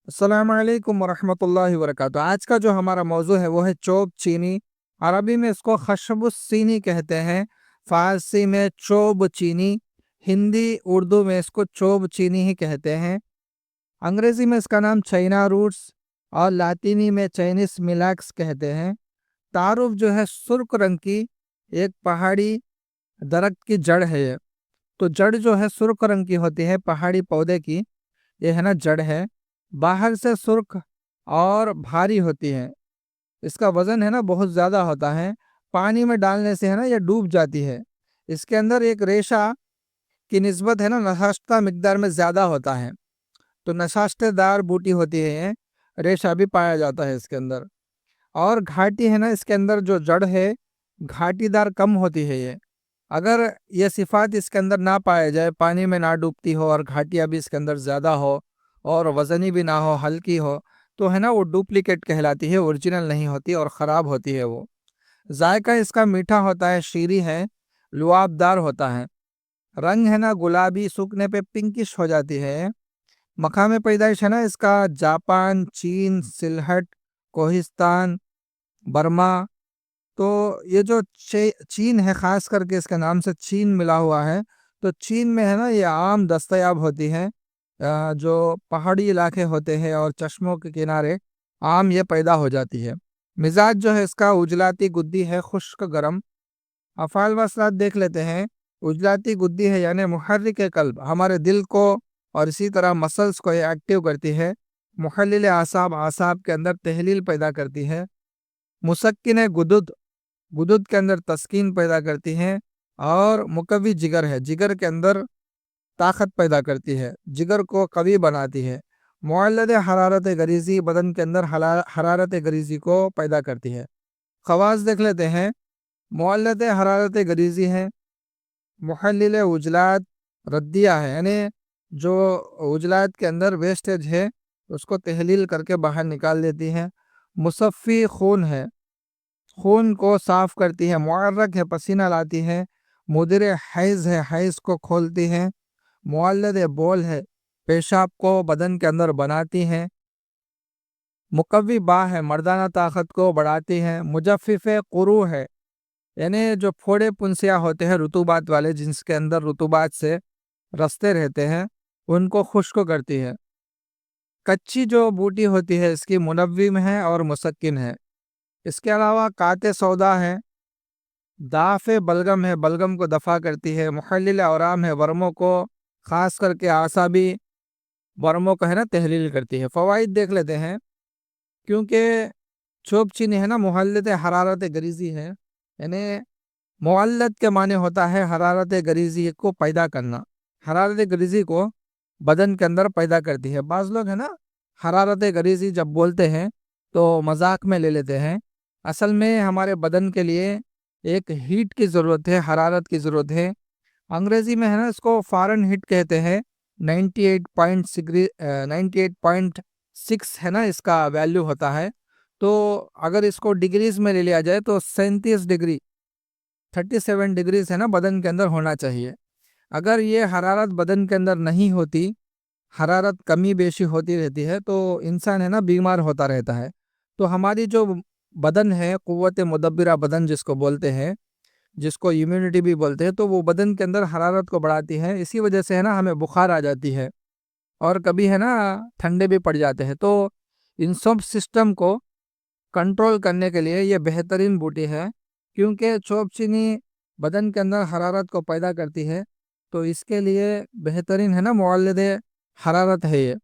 अस्सलाम वालेकुम वरहमतुल्लाहि वबरकातुहू। आज का जो हमारा मौजू है वो है चोब चीनी। अरबी में इसको खशबुस चीनी कहते हैं, फारसी में चोब चीनी, हिंदी उर्दू में इसको चोब चीनी ही कहते हैं। अंग्रेजी में इसका नाम चाइना रूट्स और लातीनी में चाइनीस मिलैक्स कहते हैं। तारुफ जो है सुर्ख रंग की एक पहाड़ी दरख्त की जड़ है ये। तो जड़ जो है सुर्ख रंग की होती है पहाड़ी पौधे की, ये है ना जड़ है। बाहर से सुर्ख और भारी होती है। इसका वजन है ना बहुत ज्यादा होता है। पानी में डालने से है ना ये डूब जाती है। इसके अंदर एक रेशा की निस्बत है ना नशास्ता मिकदार में ज्यादा होता है। तो नशास्तेदार बूटी होती है ये, रेशा भी पाया जाता है इसके अंदर। और घाटी है ना इसके अंदर जो जड़ है घाटीदार कम होती है ये। अगर ये सिफात इसके अंदर ना पाया जाए, पानी में ना डूबती हो और घाटियाँ भी इसके अंदर ज़्यादा हो और वज़नी भी ना हो, हल्की हो, तो है ना वो डुप्लीकेट कहलाती है, ओरिजिनल नहीं होती और ख़राब होती है वो। जायका इसका मीठा होता है, शीरी है, लुआबदार होता है। रंग है ना गुलाबी, सूखने पे पिंकिश हो जाती है। मकाम पैदाइश है ना इसका जापान, चीन, सिलहट, कोहिस्तान, बर्मा। तो ये जो चीन है, खास करके इसके नाम से चीन मिला हुआ है। तो चीन में है ना ये आम दस्तयाब होती है। जो पहाड़ी इलाके होते हैं और चश्मों के किनारे आम ये पैदा हो जाती है। मिजाज जो है इसका उजलाती गुद्दी है, खुश्क गरम। अफ़ाल वसलात देख लेते हैं। उजलाती गुद्दी है यानी मुहर्रिक कल्ब, हमारे दिल को और इसी तरह मसल्स को ये एक्टिव करती है। मुहल्लिल आसाब, आसाब के अंदर तहलील पैदा करती है। मुसक्किन गुदुद, गुदुद के अंदर तस्कीन पैदा करती हैं। और मुकव्वी जिगर है, जिगर के अंदर ताकत पैदा करती है, जिगर को कवी बनाती है। मुअल्लद हरारत गरीज़ी, बदन के अंदर हरारत गरीज़ी को पैदा करती है। खवास देख लेते हैं। मुअल्लद हरारत गरीज़ी है, मुहल्लिल उजलात, रद्दिया है यानी जो उजलात के अंदर वेस्टेज है उसको तहलील करके बाहर निकाल देती है। मुसफ़ी खून है, खून को साफ करती है। मुअर्रक है, पसीना लाती है। मुदिर हैज़ है, हैज़ को खोलती है। मुअल्लद बोल है, पेशाब को बदन के अंदर बनाती है। मुकव्वी बा है, मर्दाना ताकत को बढ़ाती है। मुजफ्फिफ कुरू है, यानी जो फोड़े पुंसिया होते हैं रुतूबात वाले, जिसके अंदर रुतूबात से रस्ते रहते हैं, उनको खुश्क करती है। कच्ची जो बूटी होती है इसकी मुनव्विम है और मुसक्किन है। इसके अलावा काते सौदा है, दाफ़े बलगम है, बलगम को दफ़ा करती है। मुहल्लिल औराम है, वर्मों को ख़ास करके आसाबी वर्मों को है ना तहलील करती है। फ़वाइद देख लेते हैं। क्योंकि चोब चीनी है ना मुहल्लत हरारत गरीज़ी है, यानी मुअल्लद के माने होता है हरारत गरीज़ी को पैदा करना। हरारत गरीज़ी को बदन के अंदर पैदा करती है। बाज़ लोग है ना हरारत गरीज़ी जब बोलते हैं तो मजाक में ले लेते हैं। असल में हमारे बदन के लिए एक हीट की ज़रूरत है, हरारत की ज़रूरत है। अंग्रेज़ी में है ना इसको फ़ारेन हीट कहते हैं। 98.6 है ना इसका वैल्यू होता है। तो अगर इसको डिग्रीज़ में ले लिया जाए तो 37 डिग्री, 37 डिग्रीज है ना बदन के अंदर होना चाहिए। अगर ये हरारत बदन के अंदर नहीं होती, हरारत कमी बेशी होती रहती है, तो इंसान है ना बीमार होता रहता है। तो हमारी जो बदन है, कुव्वत मुदब्बिरा बदन जिसको बोलते हैं, जिसको इम्यूनिटी भी बोलते हैं, तो वो बदन के अंदर हरारत को बढ़ाती है। इसी वजह से है ना हमें बुखार आ जाती है और कभी है ना ठंडे भी पड़ जाते हैं। तो इन सब सिस्टम को कंट्रोल करने के लिए ये बेहतरीन बूटी है। क्योंकि चोब चीनी बदन के अंदर हरारत को पैदा करती है, तो इसके लिए बेहतरीन है ना मुअल्लिद हरारत है ये।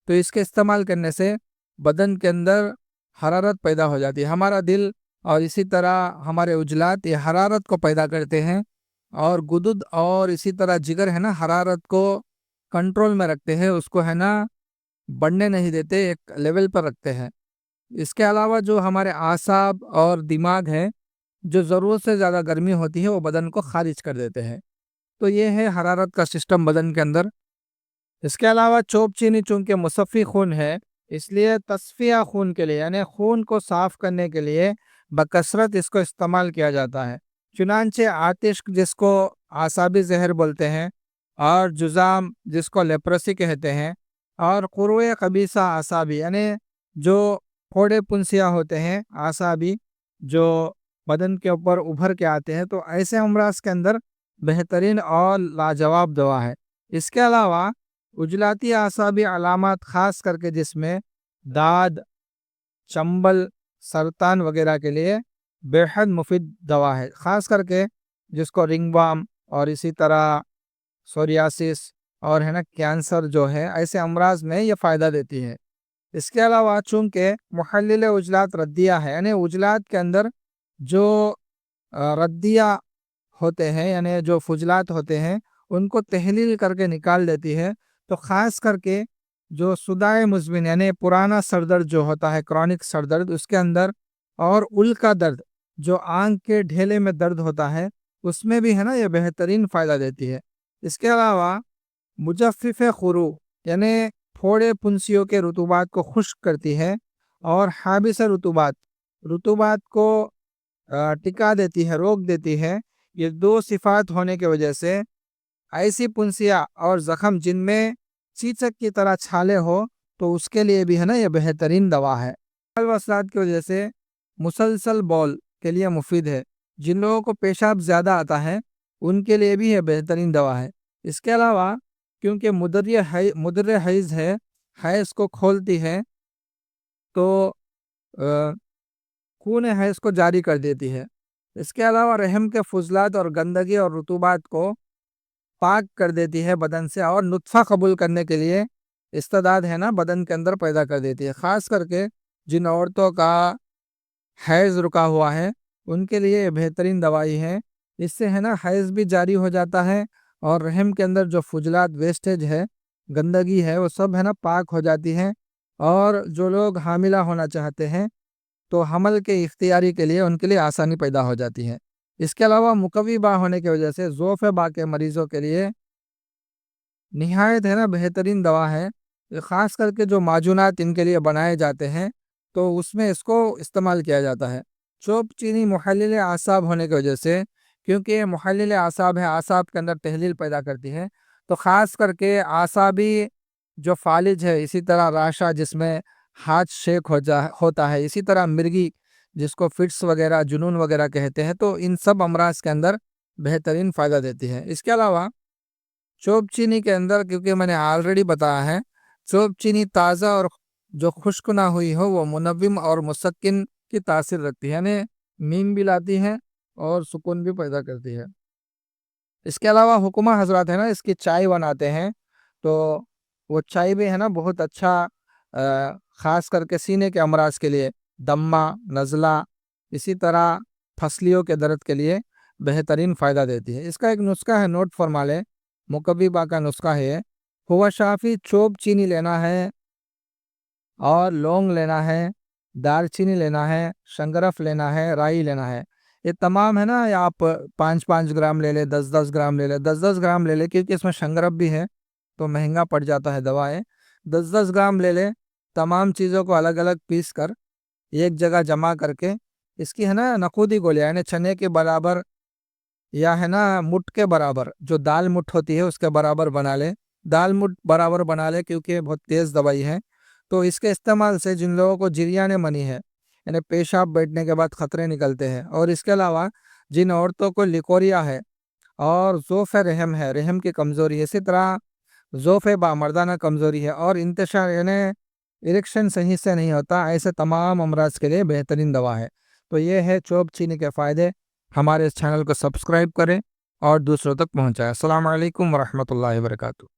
तो इसके इस्तेमाल करने से बदन के अंदर हरारत पैदा हो जाती है। हमारा दिल और इसी तरह हमारे उजलात ये हरारत को पैदा करते हैं। और गुदुद और इसी तरह जिगर है ना हरारत को कंट्रोल में रखते हैं, उसको है ना बढ़ने नहीं देते, एक लेवल पर रखते हैं। इसके अलावा जो हमारे आसाब और दिमाग है, जो ज़रूरत से ज़्यादा गर्मी होती है वो बदन को खारिज कर देते हैं। तो ये है हरारत का सिस्टम बदन के अंदर। इसके अलावा चोब चीनी चूँकि मुसफ़्फ़ी खून है, इसलिए तस्फ़िया खून के लिए यानी खून को साफ़ करने के लिए बकसरत इसको इस्तेमाल किया जाता है। चुनांचे आतिश जिसको आसाबी जहर बोलते हैं और जुज़ाम जिसको लेप्रोसी कहते हैं اور قروئے قبیصہ اعصابی یعنی جو پھوڑے پنسیاں ہوتے ہیں اعصابی جو بدن کے اوپر ابھر کے آتے ہیں، تو ایسے امراض کے اندر بہترین اور لاجواب دوا ہے۔ اس کے علاوہ عجلاتی اعصابی علامات خاص کر کے جس میں داد، چنبل، سرطان وغیرہ کے لیے بے حد مفید دوا ہے، خاص کر کے جس کو رنگ وام اور اسی طرح سوریاسس اور کینسر جو ہے ایسے امراض میں یہ فائدہ دیتی ہے۔ اس کے علاوہ چونکہ محلل عجلات ردیہ ہے، یعنی عجلات کے اندر جو ردیہ ہوتے ہیں یعنی جو فضلات ہوتے ہیں ان کو تحلیل کر کے نکال دیتی ہے، تو خاص کر کے جو صداع مزمن یعنی پرانا سر درد جو ہوتا ہے کرونک سر درد، اس کے اندر اور ال کا درد جو آنکھ کے ڈھیلے میں درد ہوتا ہے اس میں بھی یہ بہترین فائدہ دیتی ہے۔ اس کے علاوہ مجفف خرو یعنی پھوڑے پنسیوں کے رطوبات کو خشک کرتی ہے اور حابس رطوبات کو ٹکا دیتی ہے، روک دیتی ہے۔ یہ دو صفات ہونے کی وجہ سے ایسی پنسیاں اور زخم جن میں چیچک کی طرح چھالے ہو تو اس کے لیے بھی یہ بہترین دوا ہے۔ وصلات کی وجہ سے مسلسل بول کے لیے مفید ہے، جن لوگوں کو پیشاب زیادہ آتا ہے ان کے لیے بھی یہ بہترین دوا ہے۔ اس کے علاوہ کیونکہ مدر حیض ہے، حیض کو کھولتی ہے تو خون حیض کو جاری کر دیتی ہے۔ اس کے علاوہ رحم کے فضلات اور گندگی اور رطوبات کو پاک کر دیتی ہے بدن سے، اور نطفہ قبول کرنے کے لیے استعداد بدن کے اندر پیدا کر دیتی ہے۔ خاص کر کے جن عورتوں کا حیض رکا ہوا ہے ان کے لیے یہ بہترین دوائی ہے۔ اس سے حیض بھی جاری ہو جاتا ہے اور رحم کے اندر جو فضلات ویسٹیج ہے، گندگی ہے، وہ سب پاک ہو جاتی ہے۔ اور جو لوگ حاملہ ہونا چاہتے ہیں تو حمل کے اختیاری کے لیے ان کے لیے آسانی پیدا ہو جاتی ہے۔ اس کے علاوہ مقوی با ہونے کی وجہ سے ضعف با کے مریضوں کے لیے نہایت بہترین دوا ہے۔ خاص کر کے جو معجونات ان کے لیے بنائے جاتے ہیں تو اس میں اس کو استعمال کیا جاتا ہے۔ چوب چینی محلل اعصاب ہونے کی وجہ سے، کیونکہ یہ محلل اعصاب ہے، اعصاب کے اندر تحلیل پیدا کرتی ہے، تو خاص کر کے اعصابی جو فالج ہے، اسی طرح راشا جس میں ہاتھ شیک ہوتا ہے، اسی طرح مرگی جس کو فٹس وغیرہ جنون وغیرہ کہتے ہیں، تو ان سب امراض کے اندر بہترین فائدہ دیتی ہے۔ اس کے علاوہ چوب چینی کے اندر، کیونکہ میں نے آلریڈی بتایا ہے، چوب چینی تازہ اور جو خشک نہ ہوئی ہو وہ منوم اور مسکن کی تاثیر رکھتی ہے، یعنی نیند بھی لاتی ہے اور سکون بھی پیدا کرتی ہے۔ اس کے علاوہ حکمہ حضرات اس کی چائے بناتے ہیں، تو وہ چائے بھی بہت اچھا، خاص کر کے سینے کے امراض کے لیے، دمہ، نزلہ، اسی طرح پھسلیوں کے درد کے لیے بہترین فائدہ دیتی ہے۔ اس کا ایک نسخہ ہے، نوٹ فرما لے، مقوی با کا نسخہ ہے، ہوا شافی چوب چینی لینا ہے اور لونگ لینا ہے، دار چینی لینا ہے، شنگرف لینا ہے، رائی لینا ہے۔ یہ تمام آپ 5-5 گرام لے لے، 10-10 گرام لے لے، 10-10 گرام لے لے، کیونکہ اس میں شنگرف بھی ہے تو مہنگا پڑ جاتا ہے دوائیں۔ 10-10 گرام لے لے، تمام چیزوں کو الگ الگ پیس کر ایک جگہ جمع کر کے اس کی نقودی گولیاں یعنی چنے کے برابر یا مٹھ کے برابر، جو دال مٹھ ہوتی ہے اس کے برابر بنا لے، دال مٹھ برابر بنا لے، کیونکہ یہ بہت تیز دوائی ہے۔ تو اس کے استعمال سے جن لوگوں کو جریان منی ہے یعنی پیشاب بیٹھنے کے بعد خطرے نکلتے ہیں، اور اس کے علاوہ جن عورتوں کو لیکوریا ہے اور ضعف رحم ہے، رحم کی کمزوری ہے، اسی طرح ضعف با مردانہ کمزوری ہے اور انتشار یعنی اریکشن صحیح سے نہیں ہوتا، ایسے تمام امراض کے لیے بہترین دوا ہے۔ تو یہ ہے چوب چینی کے فائدے۔ ہمارے اس چینل کو سبسکرائب کریں اور دوسروں تک پہنچائیں۔ السلام علیکم ورحمۃ اللہ وبرکاتہ۔